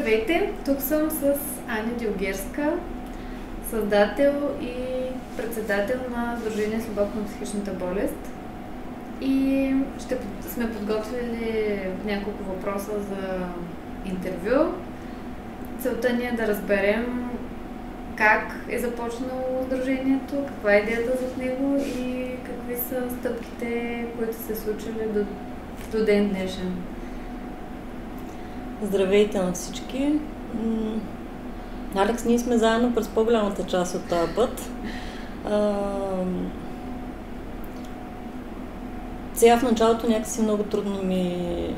Здравейте! Тук съм с Аня Дилгерска, създател и председател на Сдружение Слабок на психичната болест. И сме подготвили няколко въпроса за интервю. Целта ни е да разберем как е започнало Сдружението, каква е идеята зад него и какви са стъпките, които се случили до ден днешен. Здравейте на всички! Алекс, ние сме заедно през по-голямата част от този път. Сега в началото някакси много трудно ми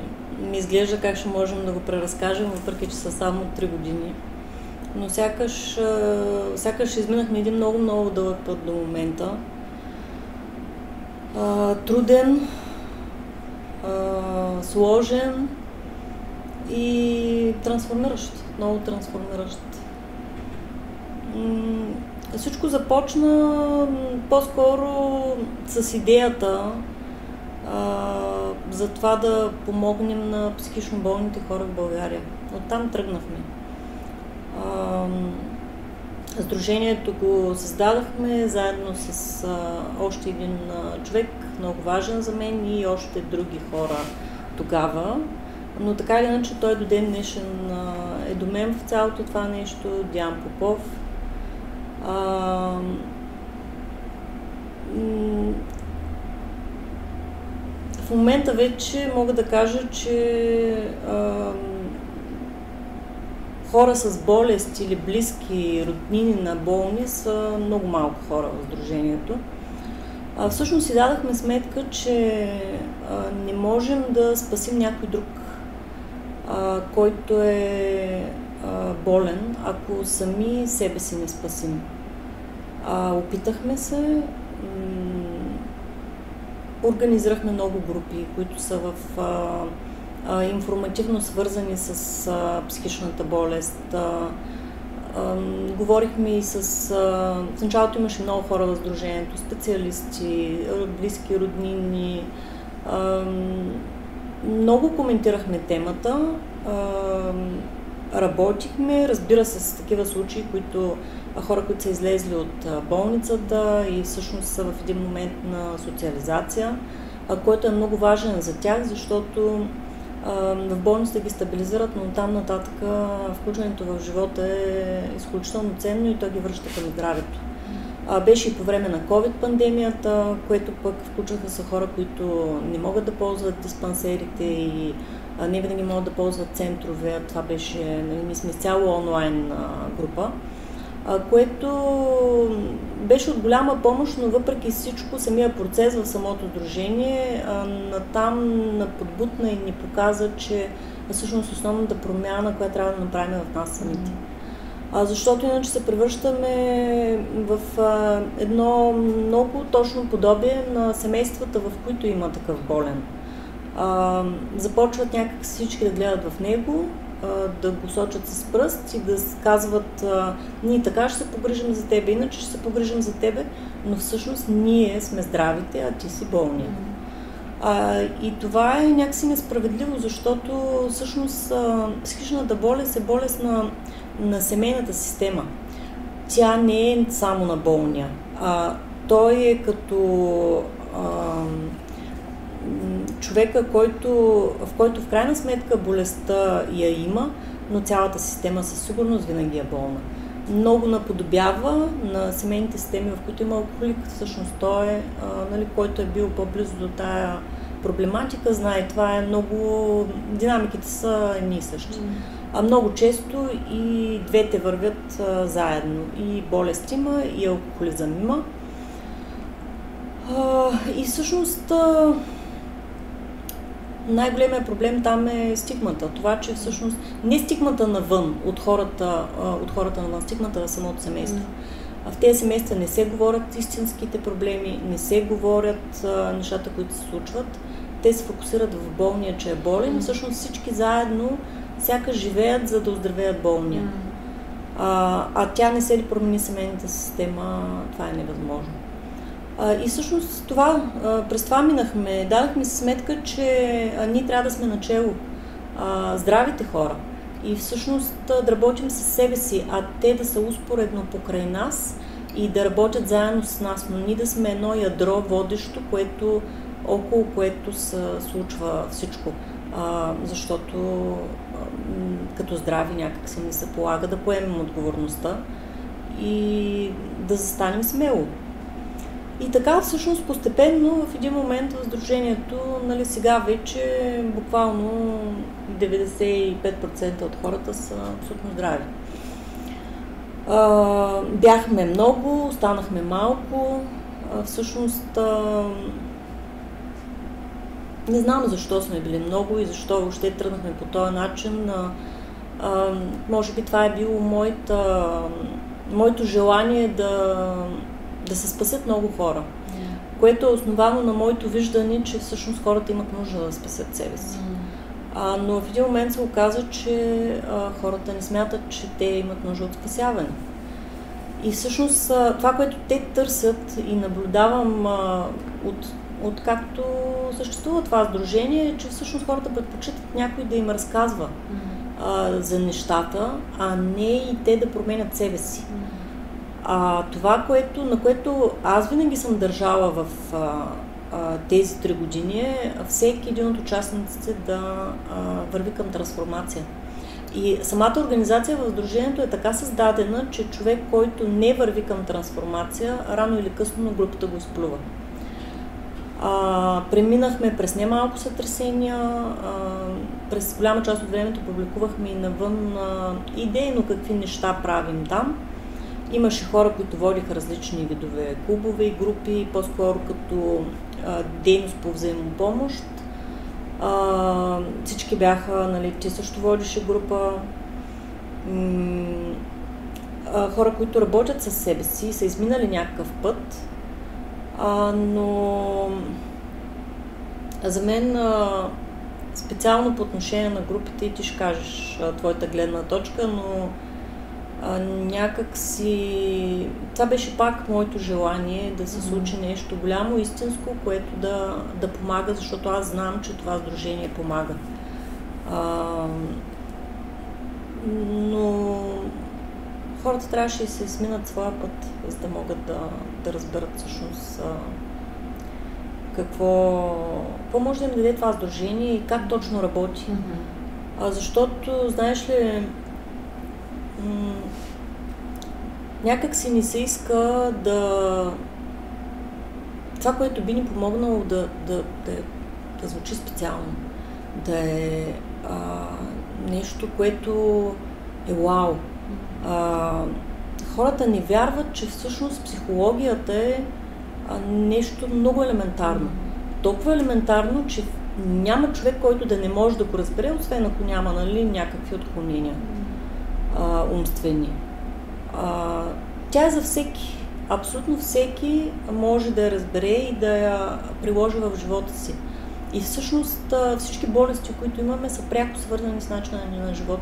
изглежда как ще можем да го преразкажем, въпреки че са само 3 години. Но сякаш изминахме един много дълъг път до момента. Труден, сложен и трансформиращ, много трансформиращ. Всичко започна по-скоро с идеята за това да помогнем на психично болните хора в България. Оттам тръгнахме. Сдружението го създадахме заедно с още един човек, много важен за мен и още други хора тогава. Но така или иначе той до ден днешен е до мен в цялото това нещо, Диан Попов. В момента вече мога да кажа, че хора с болест или близки роднини на болни са много малко хора в Сдружението. Всъщност си дадахме сметка, че не можем да спасим някой друг, който е болен, ако сами себе си не спасим. Опитахме се, организирахме много групи, които са в информативно свързани с психичната болест. Говорихме и в началото имаше много хора в Сдружението, специалисти, близки, роднини. Много коментирахме темата, работихме, разбира се, с такива случаи, хора, които са излезли от болницата и всъщност са в един момент на социализация, който е много важен за тях, защото в болницата ги стабилизират, но там нататък включването в живота е изключително ценно и той ги връща към здравето. Беше и по време на COVID-пандемията, което пък включваха са хора, които не могат да ползват диспансерите и не винаги могат да ползват центрове. Това беше, ние сме цяло онлайн група, което беше от голяма помощ, но въпреки всичко самия процес в самото сдружение натам подбутна и ни показа, че всъщност основната промяна, която трябва да направим в нас самите. Защото иначе се превръщаме в едно много точно подобие на семействата, в които има такъв болен. Започват някак всички да гледат в него, да го сочат с пръст и да казват: ние така ще се погрижим за тебе, иначе ще се погрижим за тебе, но всъщност ние сме здравите, а ти си болния. И това е някакси несправедливо, защото всъщност психичната болест е болест на семейната система. Тя не е само на болния. Той е като човека, в който в крайна сметка болестта я има, но цялата система със сигурност винаги е болна. Много наподобява на семейните системи, в които има алкохолик. Всъщност той е, който е бил по-близо до тая проблематика, знае, това е много... Динамиките са едни и същи. Много често и двете вървят заедно. И болест има, и алкохолизъм има. И всъщност най-големият проблем там е стигмата. Това, че всъщност не стигмата навън, от хората навън, стигмата в самото семейство. В тези семейства не се говорят истинските проблеми, не се говорят нещата, които се случват. Те се фокусират в болния, че е болен. Всъщност всички заедно сякаш живеят, за да оздравеят болния. Тя не се ли промени семейната система, това е невъзможно. И всъщност през това минахме. Дадахме си сметка, че ние трябва да сме начело здравите хора. и всъщност да работим със себе си, а те да са успоредно покрай нас и да работят заедно с нас, но ние да сме едно ядро водещо, около което се случва всичко. Защото като здрави някак се ни се полага да поемем отговорността и да застанем смело. И така всъщност постепенно в един момент в сдружението, сега вече буквално 95% от хората са абсолютно здрави. Бяхме много, останахме малко. Всъщност не знам защо сме били много и защо въобще тръгнахме по този начин. Може би това е било моето желание да се спасят много хора, което е основано на моето виждане, че всъщност хората имат нужда да спасят себе си. Но в един момент се оказа, че хората не смятат, че те имат нужда от спасяване. И всъщност това, което те търсят и наблюдавам от както съществува това сдружение, е, че всъщност хората предпочитат някой да им разказва за нещата, а не и те да променят себе си. Това, на което аз винаги съм държала в тези 3 години, е всеки един от участниците да върви към трансформация. И самата организация в сдружението е така създадена, че човек, който не върви към трансформация, рано или късно групата го изплюва. Преминахме през немалко сътресения, през голяма част от времето публикувахме и навън идейно какви неща правим там. Имаше хора, които водиха различни видове клубове и групи, по-скоро като дейност по взаимопомощ. Всички бяха, ти също водише група. Хора, които работят със себе си, са изминали някакъв път, но за мен специално по отношение на групите, и ти ще кажеш твоята гледна точка, но някак си... Това беше пак моето желание да се случи нещо голямо, истинско, което да помага, защото аз знам, че това сдружение помага. Но хората трябваше да се сминат своя път, за да могат да разберат всъщност какво може да им даде това сдружение и как точно работи. Защото, знаеш ли, някак си ни се иска това, което би ни помогнало да звучи специално, да е нещо, което е вау. Хората не вярват, че всъщност психологията е нещо много елементарно. Толкова елементарно, че няма човек, който да не може да го разбере, освен ако няма някакви отклонения умствени. Тя е за всеки. Абсолютно всеки може да я разбере и да я приложи в живота си. И всъщност всички болести, които имаме, са пряко свързани с начина на живот.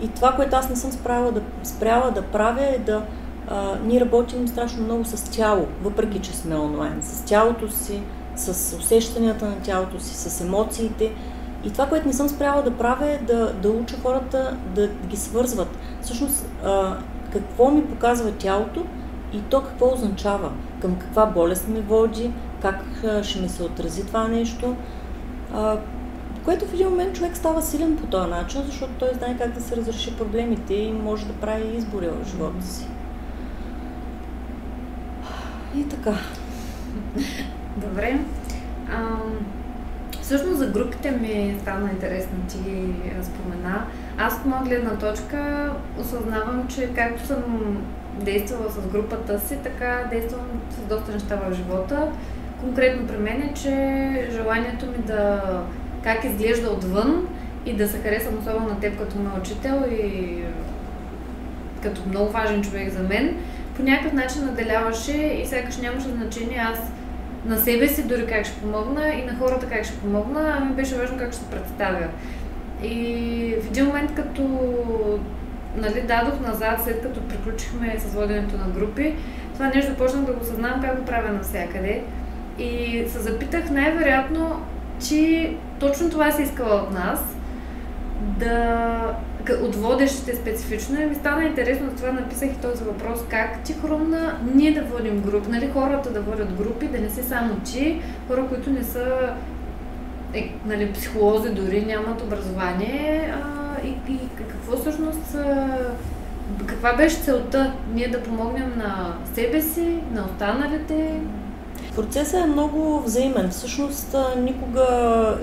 И това, което аз не съм спряла да правя, е ние работим страшно много с тяло, въпреки че сме онлайн. С тялото си, с усещанията на тялото си, с емоциите. И това, което не съм спряла да правя, е да уча хората да ги свързват. Всъщност, какво ми показва тялото и то какво означава, към каква болест ме води, как ще ми се отрази това нещо. Което в един момент човек става силен по този начин, защото той знае как да се разреши проблемите и може да прави избори в живота си. И така. Добре. Всъщност за групите ми стана интересно, ти спомена. Аз от моя гледна точка осъзнавам, че както съм действала с групата си, така действам с доста неща в живота. Конкретно при мен е, че желанието ми как изглежда отвън и да се харесам особено на теб като мой учител и като много важен човек за мен, по някакъв начин наделяваше и сякаш нямаше значение аз на себе си дори как ще помогна и на хората как ще помогна, а ми беше важно как ще се представя. И в един момент, като дадох назад, след като приключихме с воденето на групи, това нещо почнах да го съзнавам как го правя навсякъде. И се запитах най-вероятно, че точно това си искала от нас, от водещите специфично и ми стана интересно, това написах и този въпрос, как ти хрумна ние да водим групи, нали, хората да водят групи, да не си само ти, хора, които не са нали, психолози, дори нямат образование и какво всъщност, каква беше целта ние да помогнем на себе си, на останалите? Процесът е много взаимен. Всъщност никога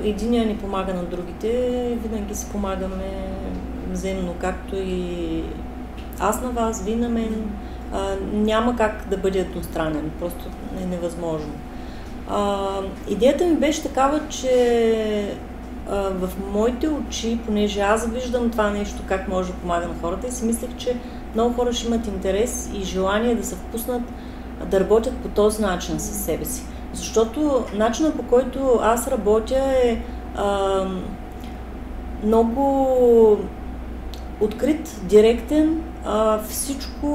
единия не помага на другите, винаги си помагаме взаимно, както и аз на вас, ви на мен. Няма как да бъде едностранен, просто е невъзможно. Идеята ми беше такава, че в моите очи, понеже аз виждам това нещо, как може да помага на хората и си мислех, че много хора ще имат интерес и желание да се впуснат да работят по този начин със себе си. Защото начинът, по който аз работя е много открит, директен, всичко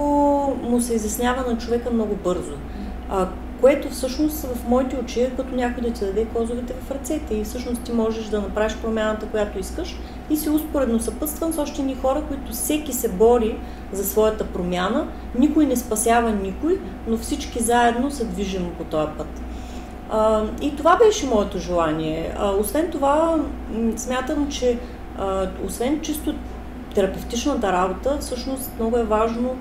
му се изяснява на човека много бързо. Което всъщност в моите очи е като някой да ти даде козовете в ръцете и всъщност ти можеш да направиш промяната, която искаш и си успоредно съпътстван с още ни хора, които всеки се бори за своята промяна, никой не спасява никой, но всички заедно се движим по този път. И това беше моето желание. Освен това, смятам, че освен чисто терапевтичната работа, всъщност много е важно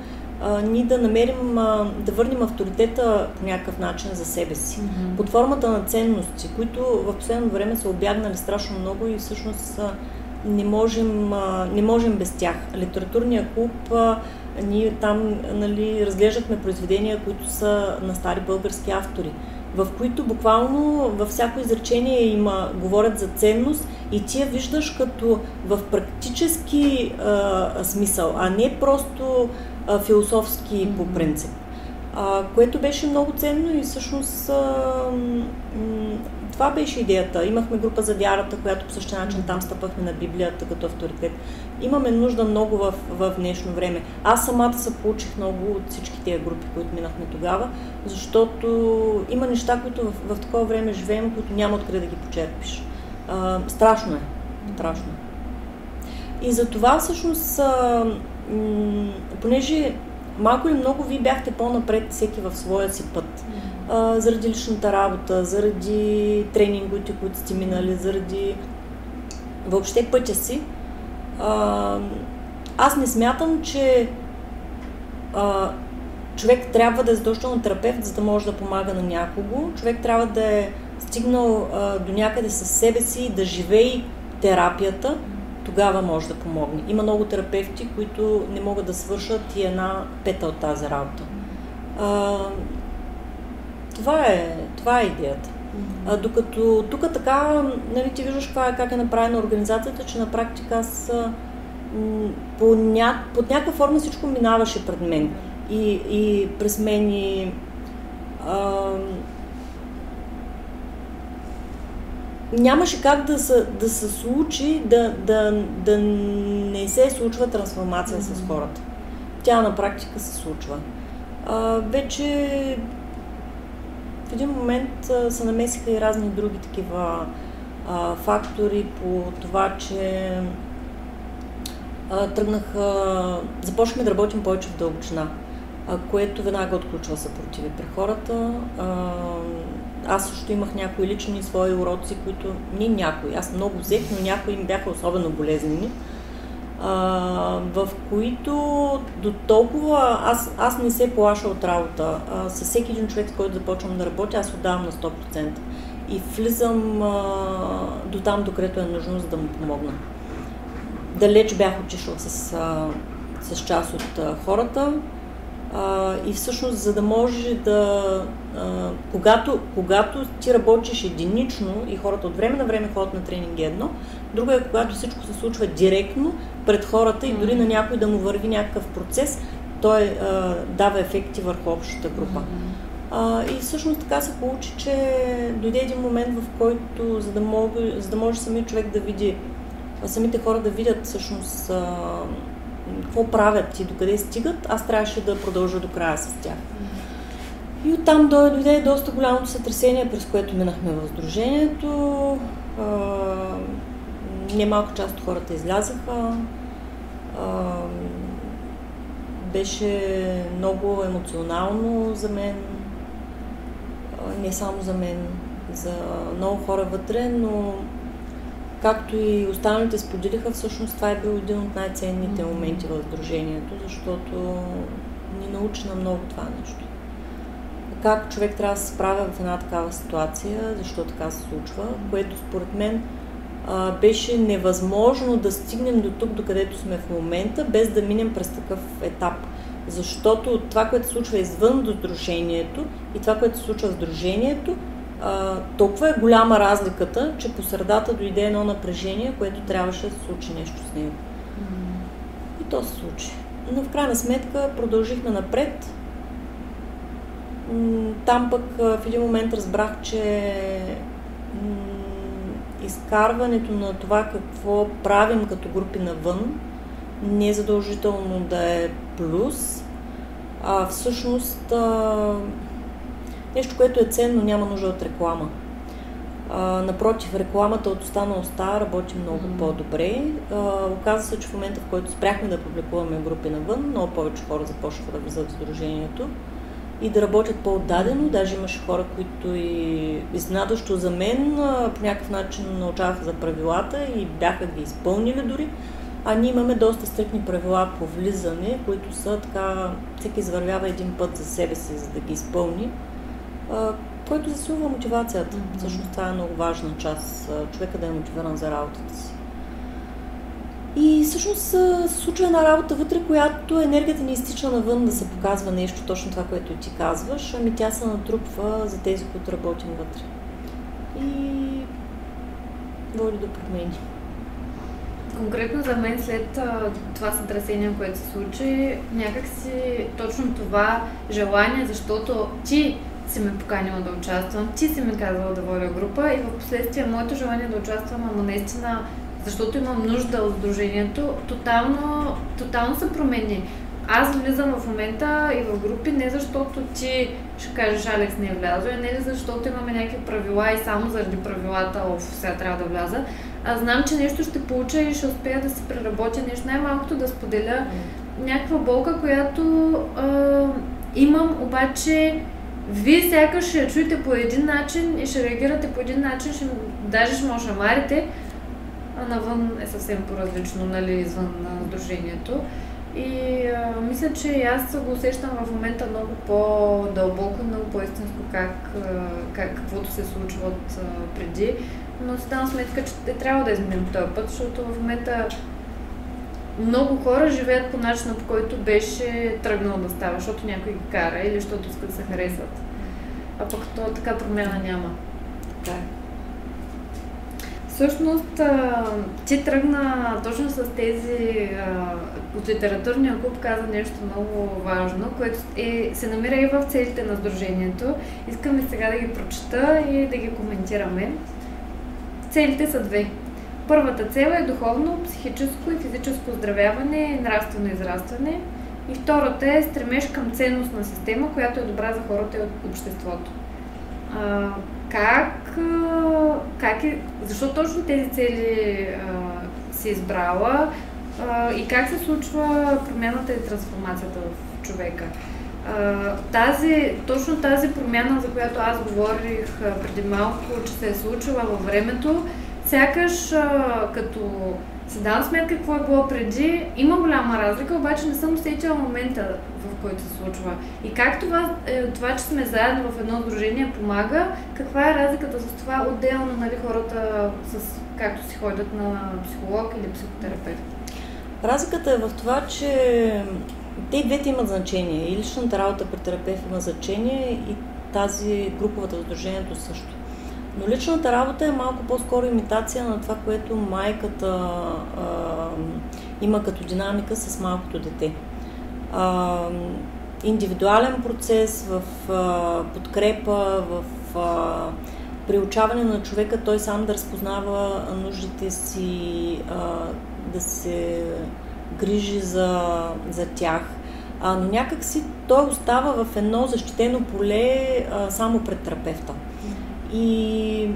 ние да намерим, да върнем авторитета по някакъв начин за себе си. Под формата на ценности, които в последно време са обягнали страшно много и всъщност не можем без тях. Литературния клуб, ние там разглеждахме произведения, които са на стари български автори, в които буквално във всяко изречение говорят за ценност и ти я виждаш като в практически смисъл, а не просто философски по принцип. Което беше много ценно и всъщност това беше идеята. Имахме група за вярата, която по същия начин там стъпахме на Библията като авторитет. Имаме нужда много в днешно време. Аз самата се получих много от всички тези групи, които минахме тогава, защото има неща, които в такова време живеем, които няма откъде да ги почерпиш. Страшно е. Страшно е. И за това всъщност, понеже малко или много вие бяхте по-напред всеки в своя си път, заради личната работа, заради тренингите, които сте минали, заради въобще пътя си, аз не смятам, че човек трябва да е задължително терапевт, за да може да помага на някого. Човек трябва да е стигнал до някъде със себе си, да живее терапията, тогава може да помогне. Има много терапевти, които не могат да свършат и една пета от тази работа. Това е идеята. Докато тук така, нали, ти виждаш как е направена организацията, че на практика аз под някаква форма всичко минаваше пред мен. И през мен нямаше как да се случи, да не се случва трансформация с хората. Тя на практика се случва. Вече в един момент се намесиха и разни други такива фактори по това, че започнахме да работим повече в дълбочина, което веднага отключва съпротиви при хората. Аз също имах някои лични свои уроци, които аз много взех, но някои им бяха особено болезнени, в които до толкова аз не се плаша от работа. С всеки един човек, с който започвам да работя, аз отдавам на 100%. И влизам до там, докъдето е нужно, за да му помогна. Далеч бях отишла с част от хората. И всъщност, за да може когато ти работиш единично и хората от време на време ходят на тренинги едно, друго е когато всичко се случва директно пред хората и дори на някой да му върви някакъв процес, той дава ефекти върху общата група. И всъщност така се получи, че дойде един момент, в който, за да може самият човек да види, самите хора да видят всъщност какво правят и докъде стигат, аз трябваше да продължа до края с тях. И оттам дойде доста голямото сътресение, през което минахме в сдружението. Немалка част от хората излязаха. беше много емоционално за мен, не само за мен, за много хора вътре, но както и останалите споделиха, всъщност това е бил един от най-ценните моменти в сдружението, защото ни научи на много това нещо. Как човек трябва да се справя в една такава ситуация, защо така се случва, което според мен беше невъзможно да стигнем до тук, докъдето сме в момента, без да минем през такъв етап. Защото това, което се случва извън до сдружението и това, което се случва в сдружението, толкова е голяма разликата, че по средата дойде едно напрежение, което трябваше да се случи нещо с него. И то се случи. Но в крайна сметка продължихме напред. Там пък в един момент разбрах, че изкарването на това какво правим като групи навън не е задължително да е плюс, а всъщност нещо, което е ценно, няма нужда от реклама. Напротив, рекламата от уста на уста работи много по-добре. Оказва се, че в момента, в който спряхме да публикуваме групи навън, много повече хора започнаха да влизат в сдружението и да работят по-отдадено. Даже имаше хора, които и изненадващо за мен по някакъв начин научаваха за правилата и бяха ги изпълнили дори. А ние имаме доста стрикни правила по влизане, които са така, всеки извървява един път за себе си, за да ги изпълни, който засилва мотивацията. Всъщност това е много важна част, човека да е мотивиран за работата си. И всъщност се случва една работа вътре, която енергията ни изтича навън да се показва нещо, точно това, което ти казваш, ами тя се натрупва за тези, които работим вътре. И води до промени. Конкретно за мен след това сътресение, което се случи, някакси точно това желание, защото ти си ме поканила да участвам, ти си ми казала да водя група и в последствие моето желание да участвам, ама наистина, защото имам нужда от сдружението, тотално се промени. Аз влизам в момента и в групи не защото ти ще кажеш Алекс не е влязъл, не ли защото имаме някакви правила и само заради правилата сега трябва да вляза. Аз знам, че нещо ще получа и ще успея да се преработя нещо, най-малкото да споделя някаква болка, която имам, обаче вие сякаш ще я чуете по един начин и ще реагирате по един начин, даже ще може шамарите, а навън е съвсем по-различно, нали, извън сдружението. И мисля, че аз го усещам в момента много по-дълбоко, много по-истинско каквото се случва от преди, но си давам сметка, че трябва да изменим този път, защото в момента много хора живеят по начина, по който беше тръгнал да става, защото някой ги кара или защото искат да се харесват. А пък то така промяна няма. Да. Всъщност, ти тръгна точно с тези от литературния клуб, каза нещо много важно, което се намира и в целите на сдружението. Искаме сега да ги прочета и да ги коментираме. Целите са две. Първата цел е духовно, психическо и физическо оздравяване и нравствено израстване. И втората е стремеж към ценностна система, която е добра за хората и обществото. Защо точно тези цели си избрала и как се случва промяната и трансформацията в човека? Точно тази промяна, за която аз говорих преди малко, че се е случила във времето, сякаш като се давам сметка какво е било преди, има голяма разлика, обаче не съм усетила момента, в който се случва. И как това, че сме заедно в едно сдружение, помага, каква е разликата с това отделно, нали, хората, както си ходят на психолог или психотерапевт? Разликата е в това, че те двете имат значение. И личната работа при терапевт има значение, и тази груповата в сдружението също. Но личната работа е малко по-скоро имитация на това, което майката има като динамика с малкото дете. Индивидуален процес, в подкрепа, в приучаване на човека, той сам да разпознава нуждите си, да се грижи за тях. Но някак си той остава в едно защитено поле само пред терапевта. И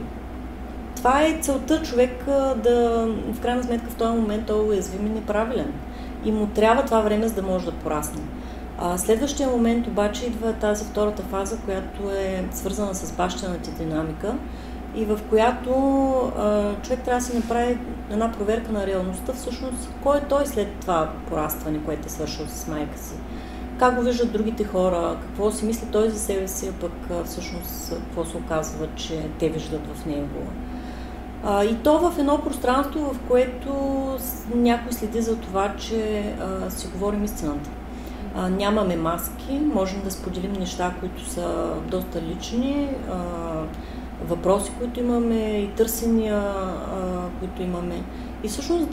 това е целта човек да, в крайна сметка, в този момент той е уязвим и неправилен. и му трябва това време, за да може да порасне. Следващия момент обаче идва тази втората фаза, която е свързана с бащината динамика и в която човек трябва да си направи една проверка на реалността, всъщност кой е той след това порастване, което е свършил с майка си. Как го виждат другите хора, какво си мисли той за себе си, а пък всъщност какво се оказва, че те виждат в него. И то в едно пространство, в което някой следи за това, че си говорим истината. Нямаме маски, можем да споделим неща, които са доста лични, въпроси, които имаме и търсения, които имаме. И всъщност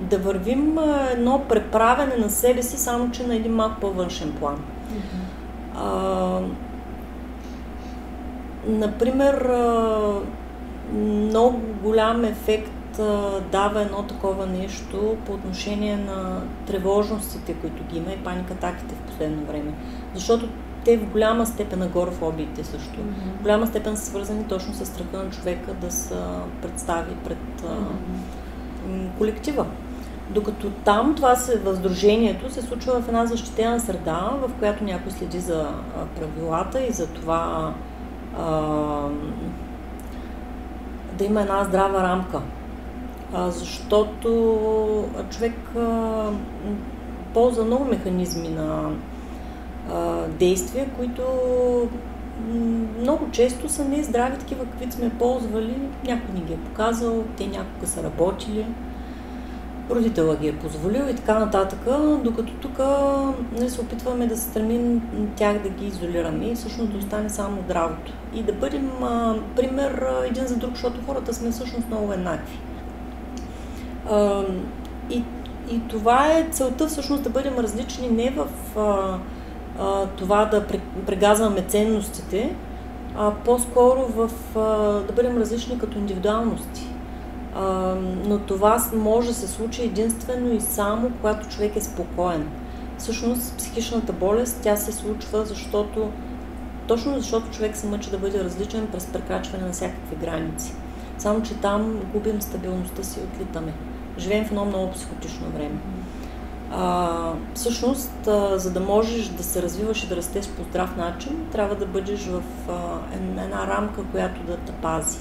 да вървим едно преправяне на себе си, само че на един малко по-външен план. Например, много голям ефект дава едно такова нещо по отношение на тревожностите, които ги има и паникатаките в последно време. Защото те в голяма степен, агорафобиите също, в голяма степен са свързани точно с страха на човека да се представи пред колектива. Докато там, това в сдружението се случва в една защитена среда, в която някой следи за правилата и за това да има една здрава рамка. Защото човек ползва много механизми на действия, които много често са нездрави, такива, каквито сме ползвали. Някой ни ги е показал, те някога са работили, родителя ги е позволил и така нататък, докато тук се опитваме да се стремим тях да ги изолираме и всъщност да остане само здравото. И да бъдем пример един за друг, защото хората сме всъщност много еднакви. И това е целта всъщност, да бъдем различни не в това да прегазваме ценностите, а по-скоро да бъдем различни като индивидуалности. Но това може да се случи единствено и само когато човек е спокоен. Всъщност психичната болест, тя се случва точно защото човек се мъчи да бъде различен през прекрачване на всякакви граници. Само че там губим стабилността си и отлитаме. Живеем в едно много психотично време. Всъщност, за да можеш да се развиваш и да растеш по здрав начин, трябва да бъдеш в една рамка, която да те пази.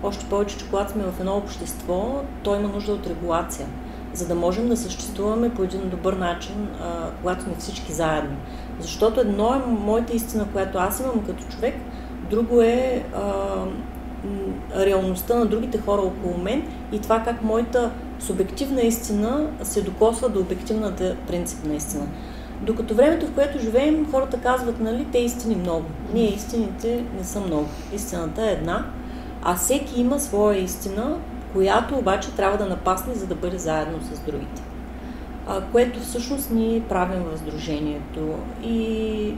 Още повече, че когато сме в едно общество, то има нужда от регулация, за да можем да съществуваме по един добър начин, когато сме всички заедно. Защото едно е моята истина, която аз имам като човек, друго е реалността на другите хора около мен и това как моята субективна истина се докосва до обективната принципна истина. Докато времето, в което живеем, хората казват, нали, те истини много. Ние истините не са много. Истината е една, а всеки има своя истина, която обаче трябва да напасне, за да бъде заедно с другите. Което всъщност ние правим в сдружението. И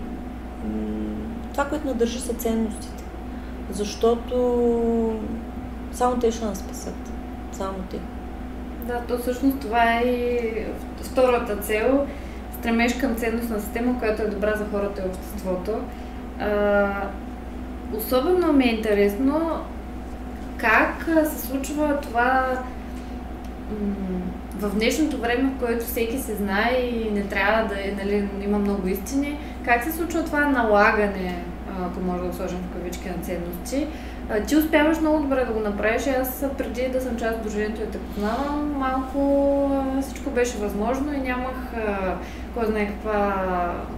това, което надържи, са ценностите. Защото само те ще нас спасят. Само те. Да, то всъщност това е и втората цел. Стремеж към ценностна система, която е добра за хората и обществото. Особено ми е интересно как се случва това в днешното време, в което всеки се знае и не трябва да има много истини. Как се случва това налагане, ако може да го сложим в кавички, на ценности? Ти успяваш много добре да го направиш. Аз преди да съм част от дружението и те познавам, малко всичко беше възможно и нямах кой знае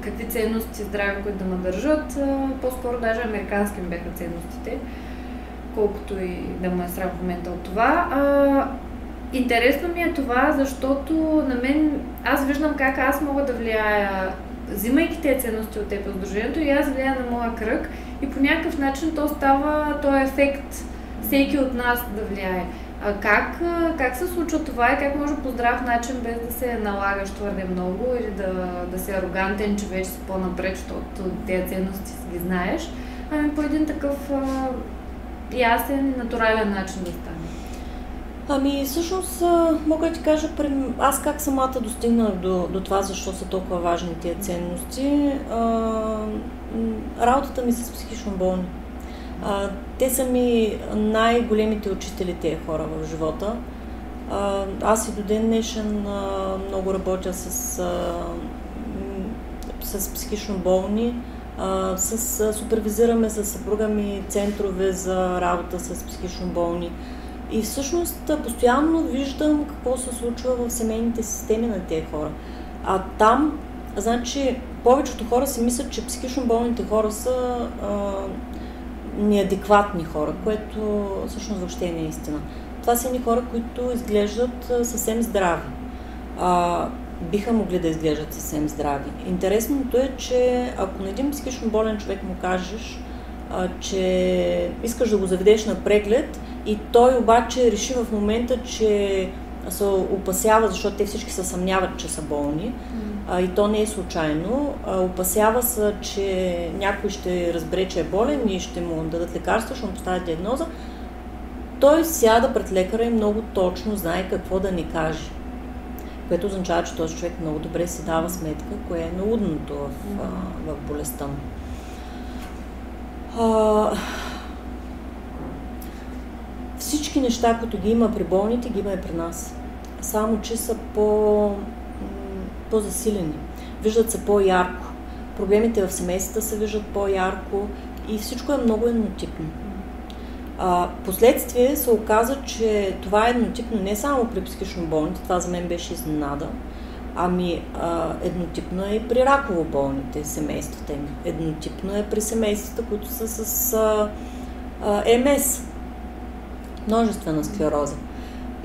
какви ценности здрави, които да ме държат. По-скоро даже американски ми бяха ценностите, колкото и да ме е срам в момента от това. Интересно ми е това, защото на мен, аз виждам как аз мога да влияя, взимайки тези ценности от теб от дружението, и аз влияя на моя кръг и по някакъв начин то става този ефект, всеки от нас да влияе. Как се случва това и как може по здрав начин, без да се налагаш твърде много или да си арогантен, че вече си по-напред, защото тези ценности си ги знаеш, по един такъв ясен и натурален начин да стане? Всъщност, мога да ти кажа, аз как самата достигнах до това, защо са толкова важни тия ценности. Работата ми с психично болни. Те са ми най-големите учители, тия хора в живота. Аз и до ден днешен много работя с психично болни, супервизираме с съпруга ми центрове за работа с психично болни. И всъщност постоянно виждам какво се случва в семейните системи на тези хора. А там, значи, повечето хора си мислят, че психично болните хора са неадекватни хора, което всъщност въобще не е истина. Това са едни хора, които изглеждат съвсем здрави. Биха могли да изглеждат съвсем здрави. Интересното е, че ако на един психично болен човек му кажеш, че искаш да го заведеш на преглед и той обаче реши в момента, че се опасява, защото те всички се съмняват, че са болни, и то не е случайно, опасява се, че някой ще разбере, че е болен и ще му дадат лекарства, ще му поставят диагноза, той сяда пред лекаря и много точно знае какво да ни каже. Което означава, че този човек много добре си дава сметка, кое е налудното в болестта му. Всички неща, които ги има при болните, ги има и при нас. Само, че са по-засилени. Виждат се по-ярко. Проблемите в семействата се виждат по-ярко и всичко е много еднотипно. Последствие се оказа, че това е еднотипно не само при психично болните, това за мен беше изненада, еднотипно е и при раково болните семействата им. Еднотипно е при семействата, които са с МС, множествена склероза.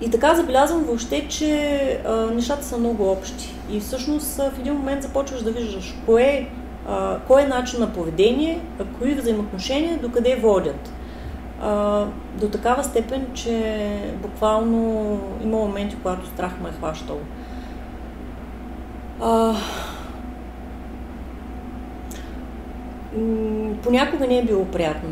И така забелязвам въобще, че нещата са много общи. И всъщност в един момент започваш да виждаш кой е начин на поведение, кои взаимоотношения, докъде водят. До такава степен, че буквално има моменти, когато страх ме е хващал. Понякога не е било приятно.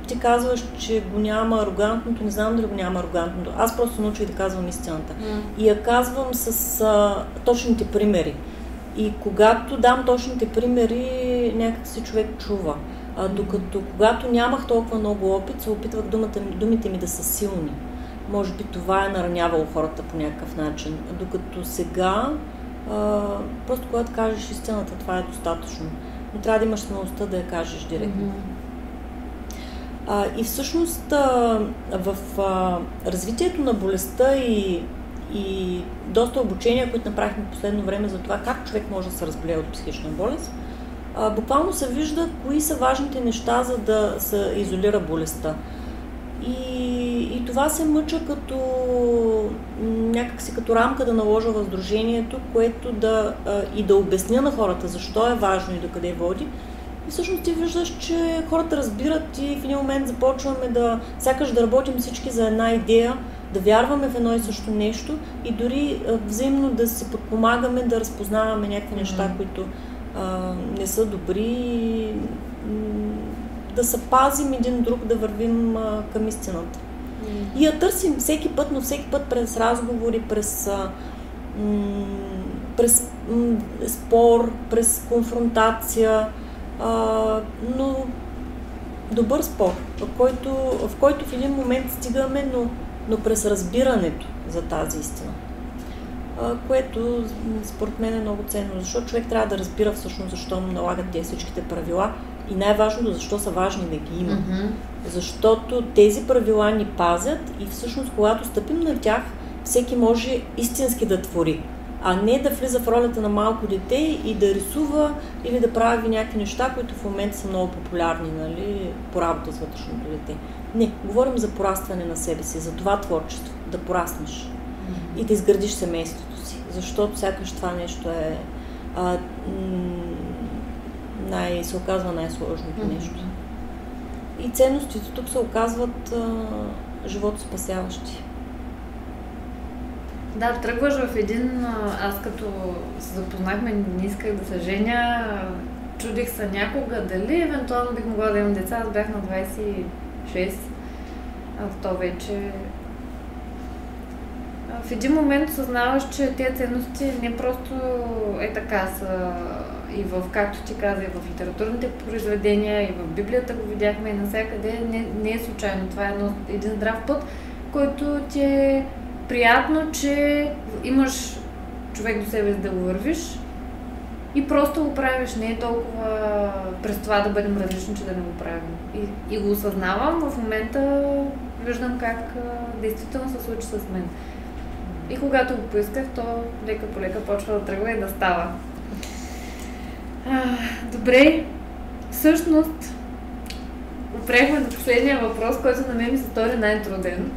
Ти казваш, че го няма арогантното, не знам дали го няма арогантното. Аз просто научих да казвам истината. И я казвам с точните примери. И когато дам точните примери, някак си човек чува. Докато когато нямах толкова много опит, се опитвах думите ми да са силни. Може би това е наранявало хората по някакъв начин. Докато сега, просто когато кажеш истината, това е достатъчно. Но трябва да имаш смелостта да я кажеш директно. И всъщност в развитието на болестта и доста обучения, които направихме в последно време за това как човек може да се разболее от психична болест, буквално се вижда кои са важните неща, за да се изолира болестта. И това се мъча някакси като рамка да наложа в сдружението, което да обясня на хората защо е важно и докъде води. И всъщност ти виждаш, че хората разбират и в един момент започваме сякаш да работим всички за една идея, да вярваме в едно и също нещо и дори взаимно да се подпомагаме, да разпознаваме някакви неща, които не са добри, да се пазим един друг, да вървим към истината. И я търсим всеки път, но всеки път през разговори, през спор, през конфронтация, но добър спор, в който в един момент стигаме, но през разбирането за тази истина. Което според мен е много ценно, защото човек трябва да разбира всъщност защо му налагат тези всичките правила и най-важното защо са важни да ги има. Защото тези правила ни пазят и всъщност когато стъпим на тях, всеки може истински да твори, а не да влиза в ролята на малко дете и да рисува или да прави някакви неща, които в момента са много популярни, нали, по работа с вътрешното дете. Не, говорим за порастване на себе си, за това творчество, да пораснеш и да изградиш семейството си, защото сякаш това нещо е се оказва най-сложното нещо. И ценностите тук се оказват животоспасяващи. Да, тръгваш в един... Аз като се запознахме, не исках да се женя, чудих се някога дали евентуално бих могла да имам деца. Аз бях на 26, то вече... В един момент осъзнаваш, че тези ценности не просто така са и както ти каза, и в литературните произведения, и в Библията го видяхме, и навсякъде. Не е случайно. Това е един здрав път, който ти е приятно, че имаш човек до себе, за да го вървиш и просто го правиш. Не е толкова през това да бъдем различни, че да не го правим. И го осъзнавам. В момента виждам как действително се случи с мен. И когато го поисках, то лека по лека почва да тръгва и да става. Добре, всъщност опрехме до последния въпрос, който на мен ми се стори най-труден.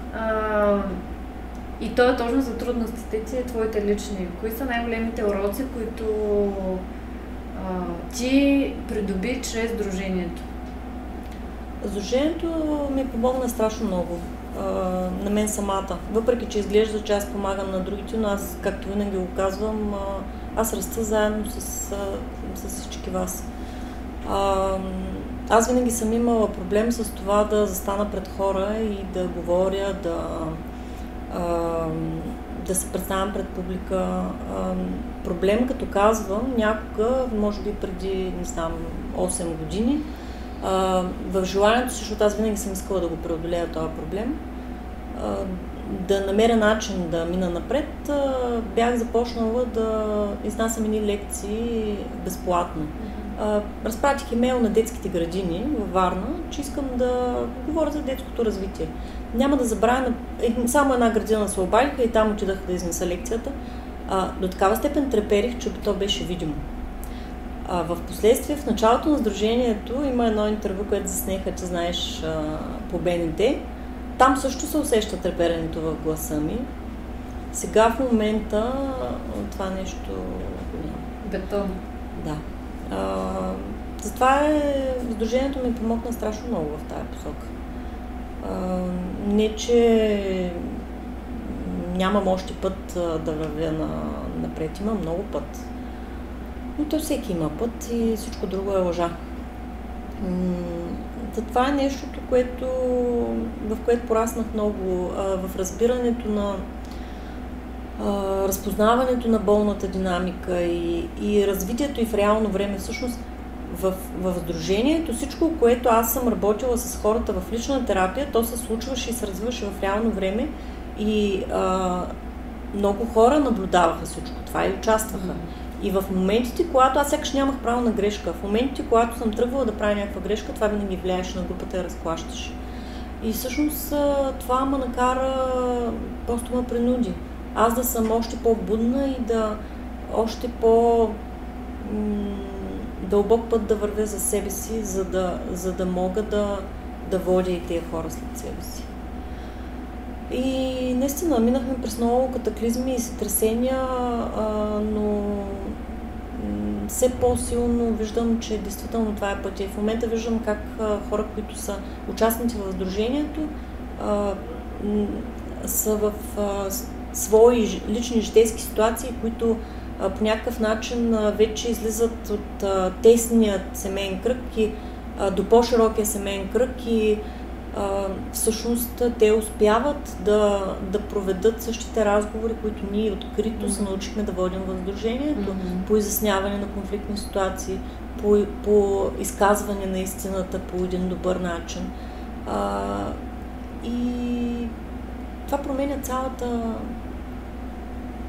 И то е точно за трудностите ти, твоите лични. Кои са най-големите уроци, които ти придоби чрез сдружението? Сдружението ми помогна страшно много. На мен самата. Въпреки че изглежда, че аз помагам на другите, но аз, както винаги го казвам, аз раста заедно с всички вас. Аз винаги съм имала проблем с това да застана пред хора и да говоря, да се представям пред публика. Проблем, като казвам, някога, може би преди, не знам, 8 години, в желанието си, защото аз винаги съм искала да го преодолея този проблем, да намеря начин да мина напред, бях започнала да изнасям едни лекции безплатно. Разпратих имейл на детските градини във Варна, че искам да говоря за детското развитие. Няма да забравя, само една градина се обадиха и там отидах да изнеса лекцията. До такава степен треперих, че то беше видимо. В последствие, в началото на сдружението има едно интервю, което заснеха, че знаеш, по БНТ. Там също се усеща треперенето в гласа ми. Сега в момента това нещо... Бетон. Да. Затова сдружението ми помогна страшно много в тази посока. Не, че нямам още път да вървя напред. Има много път. Но то всеки има път и всичко друго е лъжа. Това е нещото, в което пораснах много. В разбирането на разпознаването на болната динамика и развитието и в реално време. Всъщност в сдружението всичко, което аз съм работила с хората в лична терапия, то се случваше и се развиваше в реално време и много хора наблюдаваха всичко това и участваха. И в моментите, когато аз сякаш нямах право на грешка, в моментите, когато съм тръгвала да правя някаква грешка, това винаги влияеше на групата и разклащаше. И всъщност това ме накара, просто ме принуди. Аз да съм още по-будна и да още по-дълбок път да вървя за себе си, за да мога да водя и тези хора след себе си. И наистина минахме през много катаклизми и сътресения, но все по-силно виждам, че действително това е пътя. И в момента виждам как хора, които са участници в сдружението, са в свои лични житейски ситуации, които по някакъв начин вече излизат от тесният семейен кръг и до по-широкия семейен кръг и всъщност те успяват да проведат същите разговори, които ние открито се научихме да водим в сдружението, по изясняване на конфликтни ситуации, по изказване на истината по един добър начин. И това променя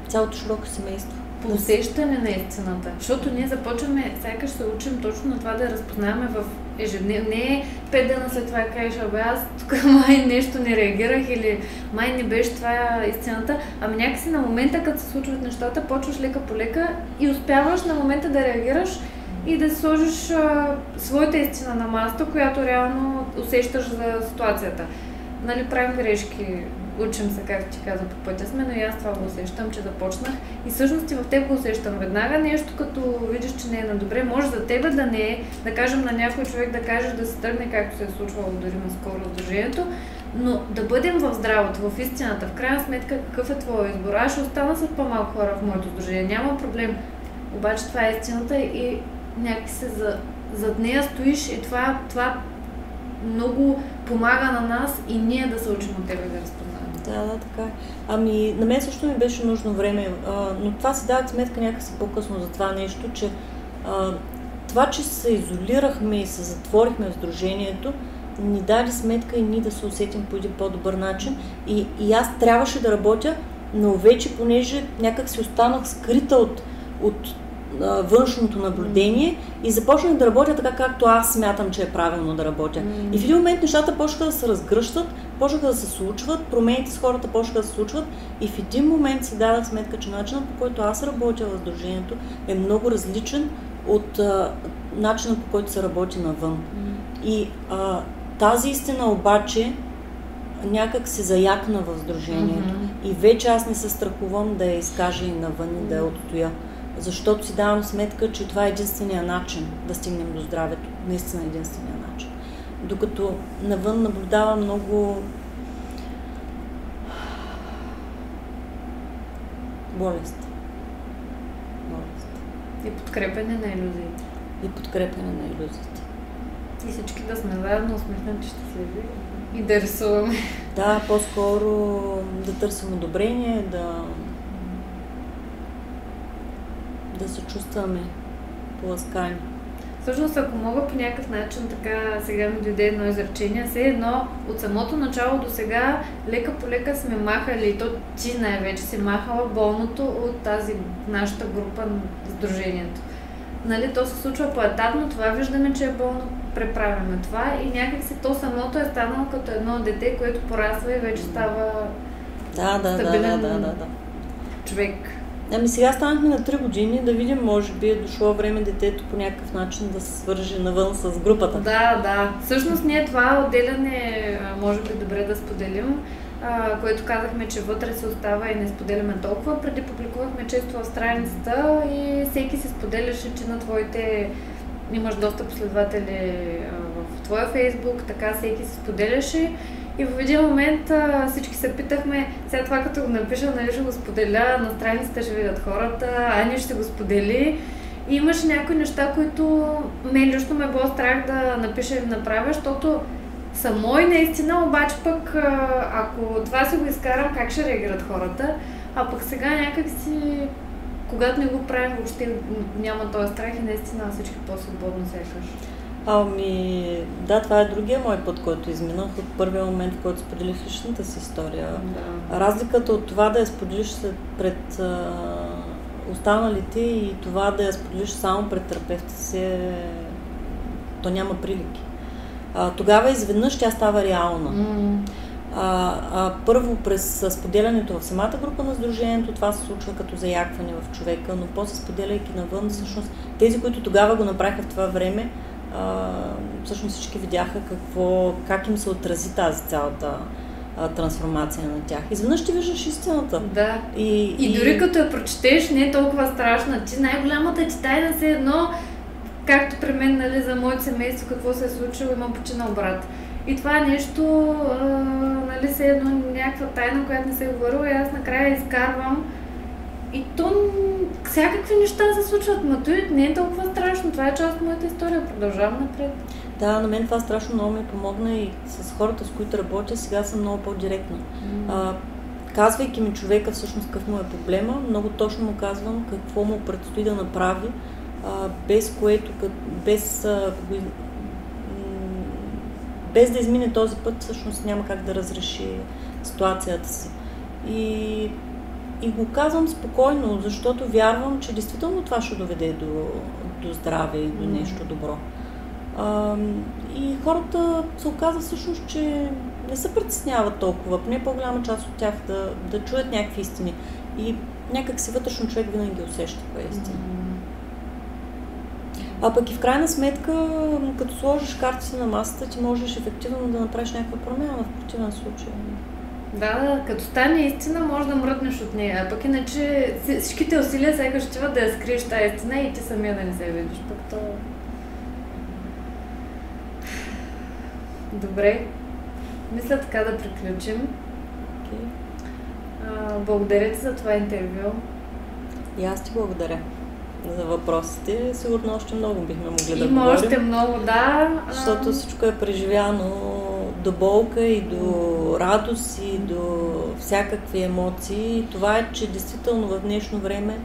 цялото широко семейство. По усещане на истината. Защото ние започваме, сякаш се учим точно на това да разпознаваме в ежедневно. Не 5 дена след това кажеш, аз тук май нещо не реагирах или май не беше това истината, ами някакси на момента, като се случват нещата, почваш лека по лека и успяваш на момента да реагираш и да сложиш своята истина на масата, която реално усещаш за ситуацията. Нали, правим грешки, учим се, както ти каза, по пътя сме, но и аз това го усещам, че започнах. И всъщност и в теб го усещам веднага. Нещо, като видиш, че не е на добре, може за тебе да не е, да кажем на някой човек да кажеш да се тръгне, както се е случвало дори наскоро в сдружението, но да бъдем в здравото, в истината. В крайна сметка, какъв е твой избор? Аз ще остана с по-малко хора в моето сдружение, няма проблем. Обаче това е истината и някак се зад нея стоиш и това много помага на нас и ние да се учим от тебе да разпознаваме. Да, така е. Ами, на мен също ми беше нужно време, но това си давах сметка някакси по-късно за това нещо, че това, че се изолирахме и се затворихме в сдружението, ни даде сметка и ние да се усетим по един по-добър начин. И аз трябваше да работя, но вече, понеже някак си останах скрита от външното наблюдение и започнах да работя така, както аз смятам, че е правилно да работя. И в един момент нещата почнаха да се разгръщат, почнаха да се случват, промените с хората почнаха да се случват и в един момент си дадах сметка, че начинът, по който аз работя в сдружението, е много различен от начинът, по който се работи навън. И тази истина обаче някак се заякна в сдружението. И вече аз не се страхувам да я изкажа и навън и да я отстоя. Защото си давам сметка, че това е единствения начин да стигнем до здравето. Наистина единствения начин. Докато навън наблюдавам много болест. И подкрепене на иллюзиите. И всички да сме заедно, усмихнати, щастливи и да рисуваме. Да, по-скоро да търсим одобрение, да се чувстваме поласкани. Всъщност, ако мога по някакъв начин, така сега ми дойде едно изречение, все едно от самото начало до сега, лека по лека сме махали, и то ти най-вече си махала болното от тази нашата група на сдружението. Нали, то се случва поетапно, това виждаме, че е болно, преправяме това и някак си то самото е станало като едно дете, което порасва и вече става стабилен човек. Ами сега станахме на 3 години, да видим, може би е дошло време детето по някакъв начин да се свърже навън с групата. Да. Всъщност ние това отделяне, може би добре да споделим, което казахме, че вътре се остава и не споделяме толкова. Преди публикувахме често в страницата и всеки се споделяше, че на твоите... Имаш доста последователи в твоя Фейсбук, така всеки се споделяше. И в един момент всички се питахме, сега това като го напиша, нали ще го споделя, на страницата ще видят хората, Ани ще го сподели. И имаше някои неща, които мен лично ме било страх да напиша и да направя, защото са мои наистина, обаче пък ако това си го изкарам, как ще реагират хората, а пък сега някак си, когато не го правим, въобще няма този страх и наистина всички по-свободно сякаш. Ами, да, това е другия мой път, който изминах от първия момент, в който споделих личната си история. Да. Разликата от това да я споделиш пред останалите и това да я споделиш само пред терапевта си, то няма прилики. Тогава изведнъж тя става реална. Първо през споделянето в самата група на сдружението, това се случва като заякване в човека, но после споделяйки навън, всъщност тези, които тогава го направиха в това време, всъщност всички видяха как им се отрази тази цялата трансформация на тях. Изведнъж ти виждаш истината. Да. И дори като я прочетеш, не е толкова страшна. Ти най-голямата ти тайна се едно, както при мен, нали, за моето семейство, какво се е случило, имам починал брат. И това нещо, нали, се едно някаква тайна, която не се е говорила и аз накрая изкарвам. И то всякакви неща се случват, но той не е толкова страшно. Това е част от моята история. Продължавам напред. Да, на мен това страшно много ми помогна и с хората, с които работя, сега съм много по-директна. Казвайки ми човека всъщност какъв му е проблема, много точно му казвам какво му предстои да направи, без да измине този път, всъщност няма как да разреши ситуацията си. И го казвам спокойно, защото вярвам, че действително това ще доведе до здраве и до нещо добро. И хората се оказва всъщност, че не се притесняват толкова, поне по-голяма част от тях да чуят някакви истини. И някак си вътрешно човек винаги усеща коя е истина. А пък и в крайна сметка, като сложиш картите на масата, ти можеш ефективно да направиш някаква промяна в противен случай. Да, като стане истина, може да мръднеш от нея, а пък иначе всичките усилия сякаш отиват да я скриеш тази истина и ти самия да не се видиш. Пък то... Добре, мисля така да приключим. Благодаря ти за това интервю. И аз ти благодаря за въпросите. Сигурно още много бихме могли да говорим. Има още много, да. Защото всичко е преживяно до болка и до радост и до всякакви емоции. И това е, че действително в днешно време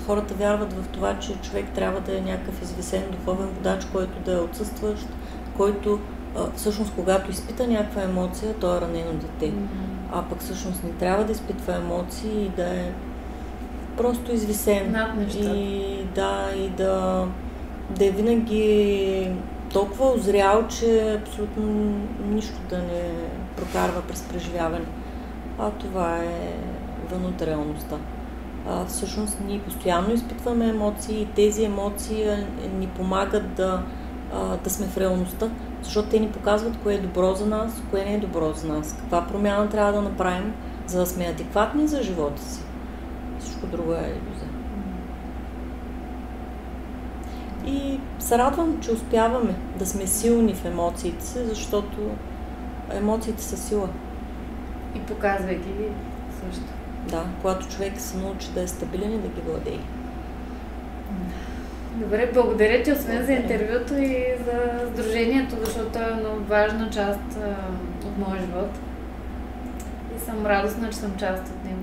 хората вярват в това, че човек трябва да е някакъв извисен духовен водач, който да е отсъстващ, който всъщност когато изпита някаква емоция, то е ранено дете. А пък всъщност не трябва да изпитва емоции и да е просто извисен. Над нещата. И да е винаги толкова озрял, че абсолютно нищо да не прокарва през преживяване. А това е вън от реалността. Всъщност ние постоянно изпитваме емоции и тези емоции ни помагат да сме в реалността, защото те ни показват кое е добро за нас, кое не е добро за нас, каква промяна трябва да направим, за да сме адекватни за живота си. Всичко друго е илюзия. И се радвам, че успяваме да сме силни в емоциите си, защото емоциите са сила. И показвайки ги също. Да, когато човек се научи да е стабилен и да ги владее. Добре, благодаря ти, освен за интервюто и за сдружението, защото то е много важна част от моя живот. И съм радостна, че съм част от него.